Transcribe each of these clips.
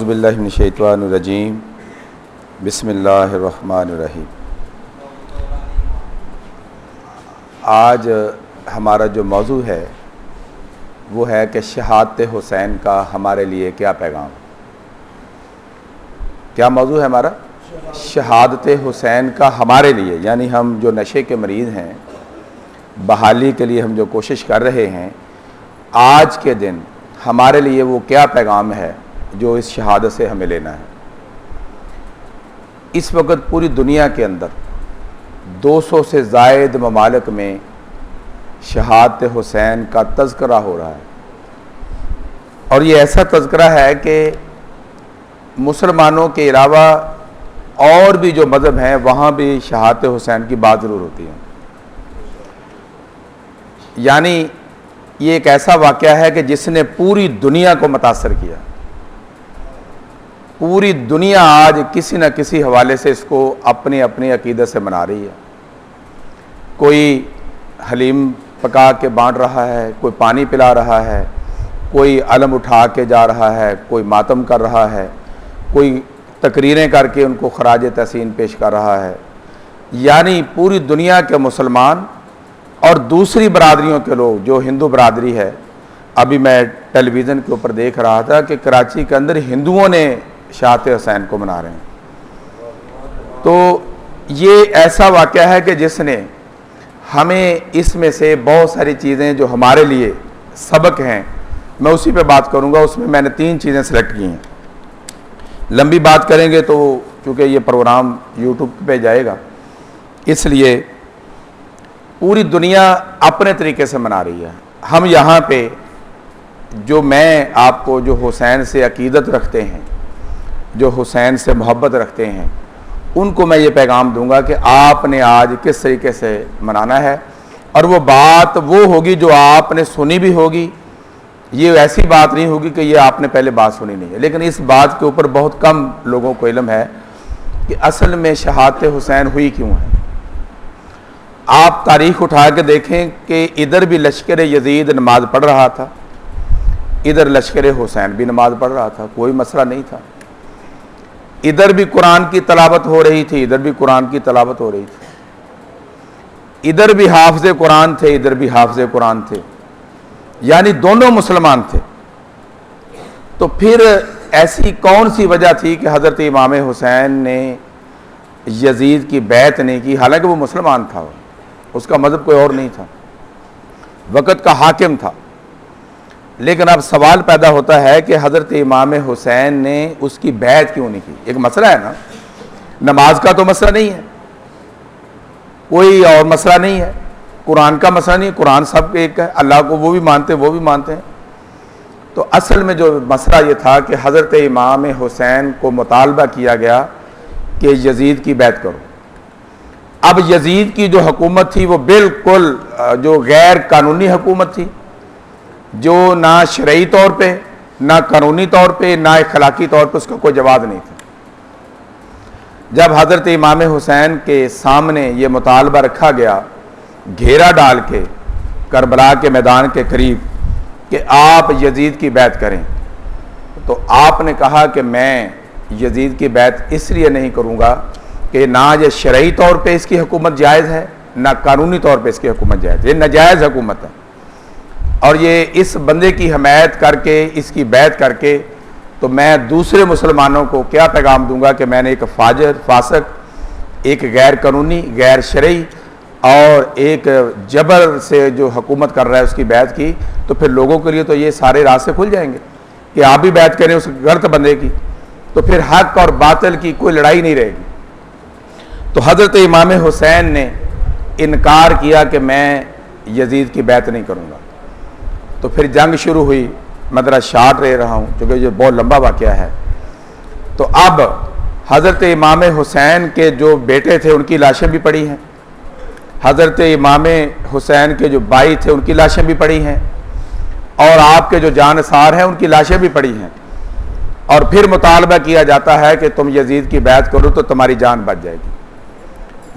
औज़ुबिल्लाहि मिनश्शैतानिर्रजीम बिस्मिल्लाहिर्रहमानिर्रहीम। आज हमारा जो मौजू है वो है कि शहादत हुसैन का हमारे लिए क्या पैगाम। क्या मौजू है हमारा? शहादत हुसैन का हमारे लिए, यानी हम जो नशे के मरीज़ हैं, बहाली के लिए हम जो कोशिश कर रहे हैं, आज के दिन हमारे लिए वो क्या पैगाम है जो इस शहादत से हमें लेना है। इस वक्त पूरी दुनिया के अंदर 200 से ज़ायद ममालिक में शहादत हुसैन का तज़किरा हो रहा है, और ये ऐसा तज़किरा है कि मुसलमानों के अलावा और भी जो मज़हब हैं वहाँ भी शहादत हुसैन की बात ज़रूर होती है। यानी ये एक ऐसा वाक़या है कि जिसने पूरी दुनिया को मुतासर किया। पूरी दुनिया आज किसी न किसी हवाले से इसको अपनी अपनी अकीदत से मना रही है। कोई हलीम पका के बांट रहा है, कोई पानी पिला रहा है, कोई अलम उठा के जा रहा है, कोई मातम कर रहा है, कोई तकरीरें करके उनको खराज तहसीन पेश कर रहा है। यानी पूरी दुनिया के मुसलमान और दूसरी बरादरियों के लोग, जो हिंदू बरादरी है, अभी मैं टेलीविज़न के ऊपर देख रहा था कि कराची के अंदर हिंदुओं ने शहादत हुसैन को मना रहे हैं। तो ये ऐसा वाक़या है कि जिसने हमें इसमें से बहुत सारी चीज़ें जो हमारे लिए सबक हैं, मैं उसी पे बात करूँगा। उसमें मैंने 3 चीज़ें सेलेक्ट की हैं। लंबी बात करेंगे तो चूँकि ये प्रोग्राम यूट्यूब पे जाएगा, इसलिए पूरी दुनिया अपने तरीके से मना रही है। हम यहाँ पे जो मैं आपको जो हुसैन से अकीदत रखते हैं, जो हुसैन से मोहब्बत रखते हैं, उनको मैं ये पैगाम दूंगा कि आपने आज किस तरीके से मनाना है। और वो बात वो होगी जो आपने सुनी भी होगी। ये ऐसी बात नहीं होगी कि ये आपने पहले बात सुनी नहीं है। लेकिन इस बात के ऊपर बहुत कम लोगों को इल्म है कि असल में शहादत हुसैन हुई क्यों है। आप तारीख उठा के देखें कि इधर भी लश्कर यजीद नमाज पढ़ रहा था, इधर लश्कर हुसैन भी नमाज पढ़ रहा था, कोई मसला नहीं था। इधर भी कुरान की तलावत हो रही थी, इधर भी कुरान की तलावत हो रही थी। इधर भी हाफिज़ कुरान थे, इधर भी हाफिज़ कुरान थे, यानी दोनों मुसलमान थे। तो फिर ऐसी कौन सी वजह थी कि हज़रत इमाम हुसैन ने यजीद की बैत नहीं की? हालांकि वो मुसलमान था, उसका मज़हब कोई और नहीं था, वक़्त का हाकिम था। लेकिन अब सवाल पैदा होता है कि हज़रत इमाम हुसैन ने उसकी बैत क्यों नहीं की? एक मसला है ना, नमाज का तो मसला नहीं है, कोई और मसला नहीं है, कुरान का मसला नहीं है, कुरान सब एक है, अल्लाह को वो भी मानते हैं, वो भी मानते हैं। तो असल में जो मसला ये था कि हज़रत इमाम हुसैन को मुतालबा किया गया कि यजीद की बैत करो। अब यजीद की जो हुकूमत थी वो बिल्कुल जो गैर कानूनी हुकूमत थी, जो ना शरई तौर पे, ना कानूनी तौर पे, ना अखलाकी तौर पे उसका कोई जवाब नहीं था। जब हज़रत इमाम हुसैन के सामने ये मुतालबा रखा गया, घेरा डाल के करबला के मैदान के करीब, कि आप यजीद की बैत करें, तो आपने कहा कि मैं यजीद की बैत इसलिए नहीं करूँगा कि ना ये शरई तौर पे इसकी हुकूमत जायज़ है, ना कानूनी तौर पे इसकी हुकूमत जायज़ है, ये नाजायज़ हुकूमत है। और ये इस बंदे की हमायत करके, इसकी बैत करके, तो मैं दूसरे मुसलमानों को क्या पैगाम दूंगा कि मैंने एक फाजिर, फासक, एक गैर कानूनी, गैर शरई और एक जबर से जो हुकूमत कर रहा है उसकी बैत की। तो फिर लोगों के लिए तो ये सारे रास्ते खुल जाएंगे कि आप भी बैत करें उस गलत बंदे की, तो फिर हक और बातिल की कोई लड़ाई नहीं रहेगी। तो हज़रत इमाम हुसैन ने इनकार किया कि मैं यजीद की बैत नहीं करूँगा। तो फिर जंग शुरू हुई। मैं ज़रा शार्ट ले रहा हूँ क्योंकि ये बहुत लंबा वाक़या है। तो अब हज़रत इमाम हुसैन के जो बेटे थे उनकी लाशें भी पड़ी हैं, हज़रत इमाम हुसैन के जो भाई थे उनकी लाशें भी पड़ी हैं, और आपके जो जानसार हैं उनकी लाशें भी पड़ी हैं। और फिर मुतालबा किया जाता है कि तुम यजीद की बैत करो तो तुम्हारी जान बच जाएगी।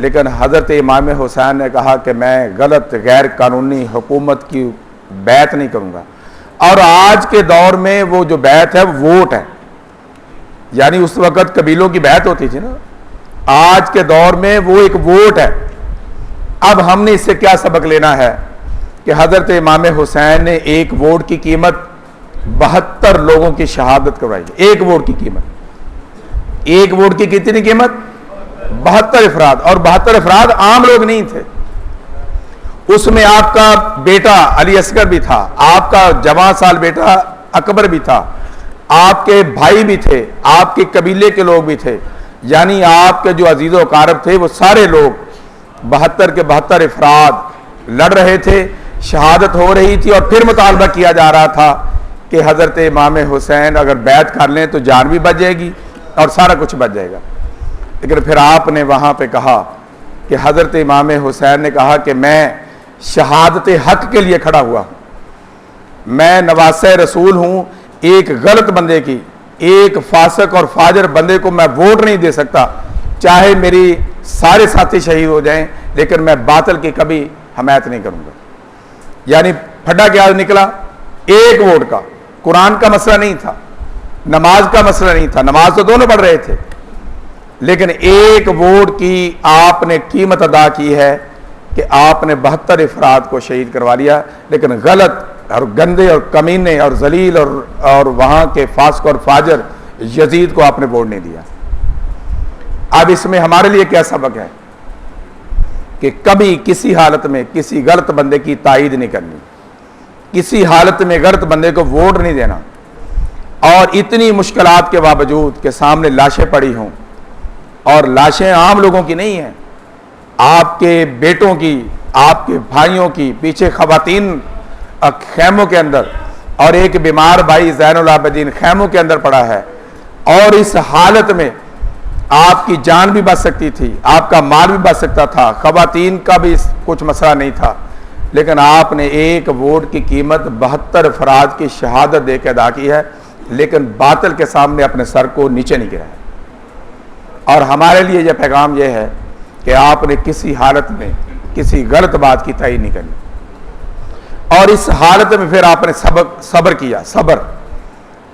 लेकिन हज़रत इमाम हुसैन ने कहा कि मैं गलत गैर कानूनी हुकूमत की बैत नहीं करूँगा। और आज के दौर में वो जो बैत है वो वोट है। यानी उस वक्त कबीलों की बैत होती थी ना, आज के दौर में वो एक वोट है। अब हमने इससे क्या सबक लेना है कि हजरत इमाम हुसैन ने एक वोट की कीमत 72 लोगों की शहादत करवाई। एक वोट की कीमत, एक वोट की कितनी कीमत? 72 अफराद, और 72 अफराद आम लोग नहीं थे। उसमें आपका बेटा अली असगर भी था, आपका जवां साल बेटा अकबर भी था, आपके भाई भी थे, आपके कबीले के लोग भी थे, यानी आपके जो अजीज़ व कारब थे वो सारे लोग 72 के 72 अफराद लड़ रहे थे। शहादत हो रही थी और फिर मुतालबा किया जा रहा था कि हज़रत इमाम हुसैन अगर बैत कर लें तो जान भी बच जाएगी और सारा कुछ बच जाएगा। लेकिन फिर आपने वहाँ पे कहा कि हज़रत इमाम हुसैन ने कहा कि मैं शहादत हक के लिए खड़ा हुआ, मैं नवासे रसूल हूँ, एक गलत बंदे की, एक फासिक और फाजर बंदे को मैं वोट नहीं दे सकता, चाहे मेरी सारे साथी शहीद हो जाएं, लेकिन मैं बातिल की कभी हमायत नहीं करूँगा। यानी फटा क्या निकला? एक वोट का। कुरान का मसला नहीं था, नमाज का मसला नहीं था, नमाज तो दोनों पढ़ रहे थे, लेकिन एक वोट की आपने कीमत अदा की है कि आपने 72 अफराद को शहीद करवा लिया, लेकिन गलत और गंदे और कमीने और जलील और वहां के फासिक और फाजर यजीद को आपने वोट नहीं दिया। अब इसमें हमारे लिए क्या सबक है कि कभी किसी हालत में किसी गलत बंदे की तायीद नहीं करनी, किसी हालत में गलत बंदे को वोट नहीं देना। और इतनी मुश्किलात के बावजूद के सामने लाशें पड़ी हों, और लाशें आम लोगों की नहीं हैं, आपके बेटों की, आपके भाइयों की, पीछे खवातीन खैमों के अंदर, और एक बीमार भाई ज़ैनुल आबिदीन खैमों के अंदर पड़ा है। और इस हालत में आपकी जान भी बच सकती थी, आपका माल भी बच सकता था, खवातीन का भी कुछ मसला नहीं था, लेकिन आपने एक वोट की कीमत 72 अफराद की शहादत दे के अदा की है, लेकिन बातिल के सामने अपने सर को नीचे नहीं गिराया। और हमारे लिए यह पैगाम यह है कि आपने किसी हालत में किसी गलत बात की तायीद नहीं करनी, और इस हालत में फिर आपने सब्र किया। सब्र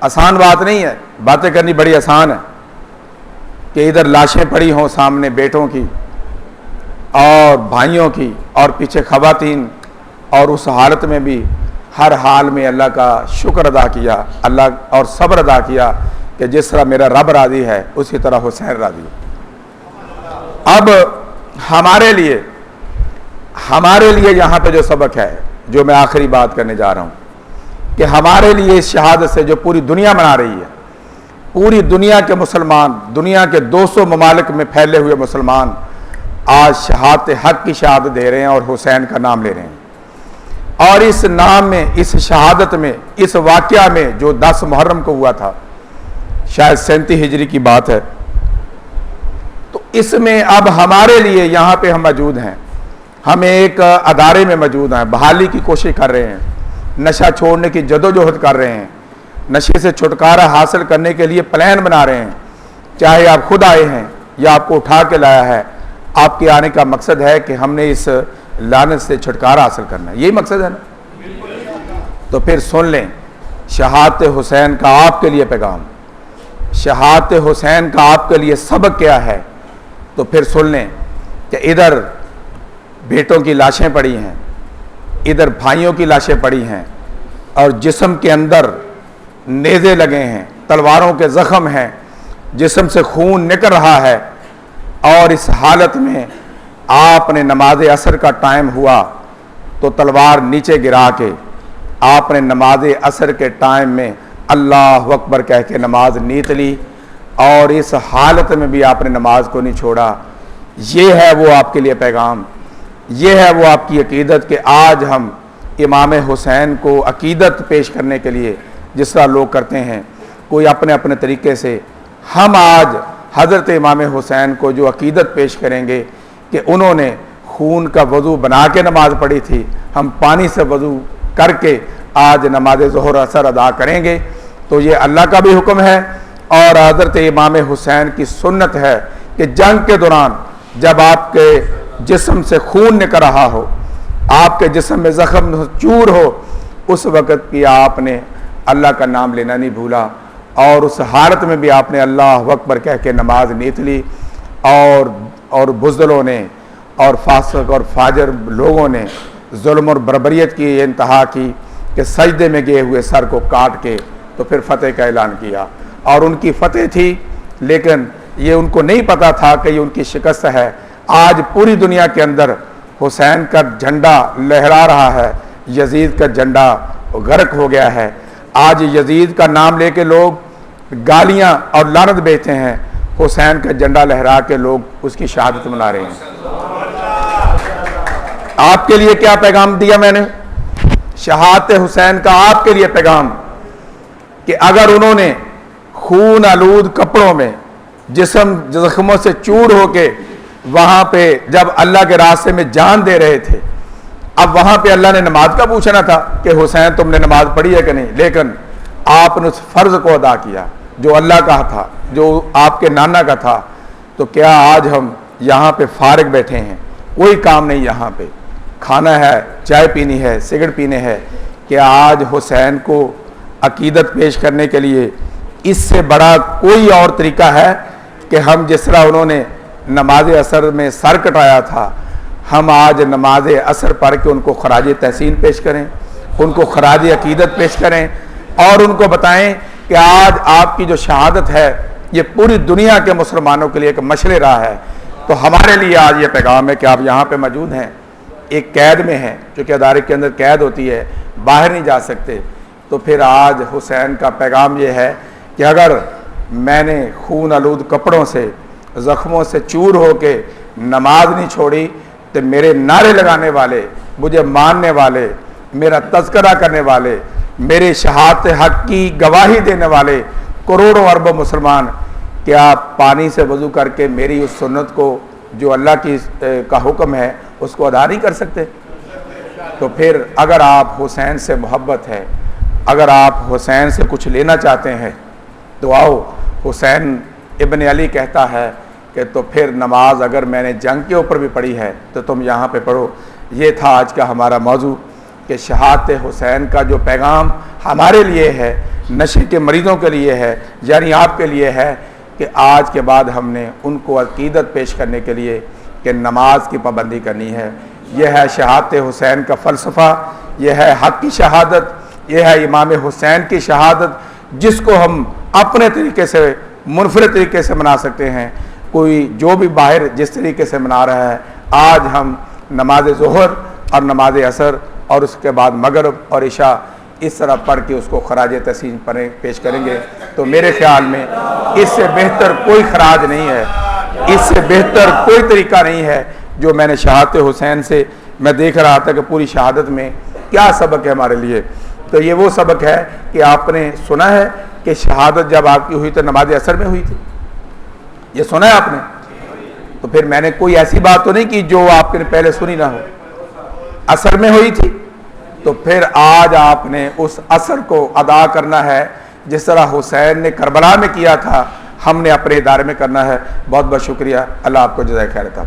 आसान बात नहीं है, बातें करनी बड़ी आसान है कि इधर लाशें पड़ी हों सामने बेटों की और भाइयों की और पीछे खवातीन, और उस हालत में भी हर हाल में अल्लाह का शुक्र अदा किया, अल्लाह और सब्र अदा किया कि जिस तरह मेरा रब राज़ी है उसी तरह हुसैन राज़ी है। अब हमारे लिए यहाँ पे जो सबक है, जो मैं आखिरी बात करने जा रहा हूँ, कि हमारे लिए इस शहादत से जो पूरी दुनिया मना रही है, पूरी दुनिया के मुसलमान, दुनिया के 200 ममालिक में फैले हुए मुसलमान आज शहादत हक की शहादत दे रहे हैं और हुसैन का नाम ले रहे हैं। और इस नाम में, इस शहादत में, इस वाक़या में जो 10 मुहर्रम को हुआ था, शायद 37 हिजरी की बात है, तो इसमें अब हमारे लिए यहाँ पे हम मौजूद हैं, हम एक अदारे में मौजूद हैं, बहाली की कोशिश कर रहे हैं, नशा छोड़ने की जदोजहद कर रहे हैं, नशे से छुटकारा हासिल करने के लिए प्लान बना रहे हैं। चाहे आप खुद आए हैं या आपको उठा के लाया है, आपके आने का मकसद है कि हमने इस लानत से छुटकारा हासिल करना है, यही मकसद है ना? तो फिर सुन लें शहादत हुसैन का आपके लिए पैगाम, शहादत हुसैन का आपके लिए सबक क्या है। तो फिर सुन लें कि इधर बेटों की लाशें पड़ी हैं, इधर भाइयों की लाशें पड़ी हैं, और जिस्म के अंदर नेज़े लगे हैं, तलवारों के ज़ख्म हैं, जिस्म से खून निकल रहा है। और इस हालत में आपने नमाज असर का टाइम हुआ तो तलवार नीचे गिरा के आपने नमाज असर के टाइम में अल्लाह अकबर कह के नमाज नीत ली, और इस हालत में भी आपने नमाज को नहीं छोड़ा। ये है वो आपके लिए पैगाम, ये है वो आपकी अकीदत कि आज हम इमाम हुसैन को अकीदत पेश करने के लिए जिस तरह लोग करते हैं, कोई अपने अपने तरीके से, हम आज हज़रत इमाम हुसैन को जो अकीदत पेश करेंगे कि उन्होंने खून का वज़ू बना के नमाज़ पढ़ी थी, हम पानी से वज़ू करके आज नमाज ज़ोहर असर अदा करेंगे। तो ये अल्लाह का भी हुक्म है और हज़रत इमाम हुसैन की सुन्नत है कि जंग के दौरान जब आपके जिस्म से खून निकल रहा हो, आपके जिस्म में ज़ख्म चूर हो, उस वक़्त भी आपने अल्लाह का नाम लेना नहीं भूला और उस हालत में भी आपने अल्लाह अकबर कह के नमाज नीत ली, और बुज़दिलों ने और फासिक और फाजर लोगों ने जुल्म और बर्बरियत की इंतहा की कि सजदे में गए हुए सर को काट के तो फिर फतेह का ऐलान किया। और उनकी फतेह थी, लेकिन ये उनको नहीं पता था कि ये उनकी शिकस्त है। आज पूरी दुनिया के अंदर हुसैन का झंडा लहरा रहा है, यजीद का झंडा गर्क हो गया है। आज यजीद का नाम लेके लोग गालियां और लानत बेचते हैं, हुसैन का झंडा लहरा के लोग उसकी शहादत मना रहे हैं। आपके लिए क्या पैगाम दिया मैंने? शहादत हुसैन का आपके लिए पैगाम कि अगर उन्होंने खून आलूद कपड़ों में जिस्म जख्मों से चूर होके वहां पे जब अल्लाह के रास्ते में जान दे रहे थे, अब वहां पे अल्लाह ने नमाज का पूछना था कि हुसैन तुमने नमाज पढ़ी है कि नहीं, लेकिन आपने उस फर्ज को अदा किया जो अल्लाह का था, जो आपके नाना का था। तो क्या आज हम यहाँ पे फारिग बैठे हैं, कोई काम नहीं, यहाँ पे खाना है, चाय पीनी है, सिगरेट पीने हैं, क्या आज हुसैन को अकीदत पेश करने के लिए इससे बड़ा कोई और तरीका है कि हम जिस तरह उन्होंने नमाज असर में सर कटाया था, हम आज नमाज असर पढ़ के उनको खराज तहसीन पेश करें, उनको खराज अकीदत पेश करें और उनको बताएं कि आज आपकी जो शहादत है ये पूरी दुनिया के मुसलमानों के लिए एक मशले रहा है। तो हमारे लिए आज ये पैगाम है कि आप यहाँ पे मौजूद हैं, एक कैद में हैं, चूँकि अदारे के अंदर कैद होती है, बाहर नहीं जा सकते। तो फिर आज हुसैन का पैगाम ये है कि अगर मैंने खून आलूद कपड़ों से ज़ख्मों से चूर होके नमाज नहीं छोड़ी तो मेरे नारे लगाने वाले, मुझे मानने वाले, मेरा तज़किरा करने वाले, मेरे शहादत हक़ की गवाही देने वाले करोड़ों अरबों मुसलमान क्या पानी से वज़ू करके मेरी उस सुन्नत को जो अल्लाह की का हुक्म है उसको अदा नहीं कर सकते? तो फिर अगर आप हुसैन से मोहब्बत है, अगर आप हुसैन से कुछ लेना चाहते हैं तो आओ। हुसैन इब्न अली कहता है कि तो फिर नमाज अगर मैंने जंग के ऊपर भी पढ़ी है तो तुम यहाँ पे पढ़ो। ये था आज का हमारा मौजू कि शहादत हुसैन का जो पैगाम हमारे लिए है, नशे के मरीज़ों के लिए है, यानी आपके लिए है कि आज के बाद हमने उनको अकीदत पेश करने के लिए कि नमाज की पाबंदी करनी है। यह है शहादत हुसैन का फ़लसफ़ा, यह है हक़ की शहादत, यह है इमाम हुसैन की शहादत, जिसको हम अपने तरीके से मुनफरिद तरीके से मना सकते हैं। कोई जो भी बाहर जिस तरीके से मना रहा है, आज हम नमाज ज़ोहर और नमाज असर और उसके बाद मगरिब और इशा इस तरह पढ़ के उसको खराज तहसीन पेश करेंगे। तो मेरे ख्याल में इससे बेहतर कोई खराज नहीं है, इससे बेहतर कोई तरीका नहीं है। जो मैंने शहादत हुसैन से मैं देख रहा था कि पूरी शहादत में क्या सबक है हमारे लिए, तो ये वो सबक है कि आपने सुना है कि शहादत जब आपकी हुई तो नमाज असर में हुई थी, ये सुना है आपने? तो फिर मैंने कोई ऐसी बात तो नहीं की जो आपने पहले सुनी ना हो, असर में हुई थी। तो फिर आज आपने उस असर को अदा करना है जिस तरह हुसैन ने करबला में किया था, हमने अपने इदारे में करना है। बहुत बहुत शुक्रिया। अल्लाह आपको जज़ाए खैर अता।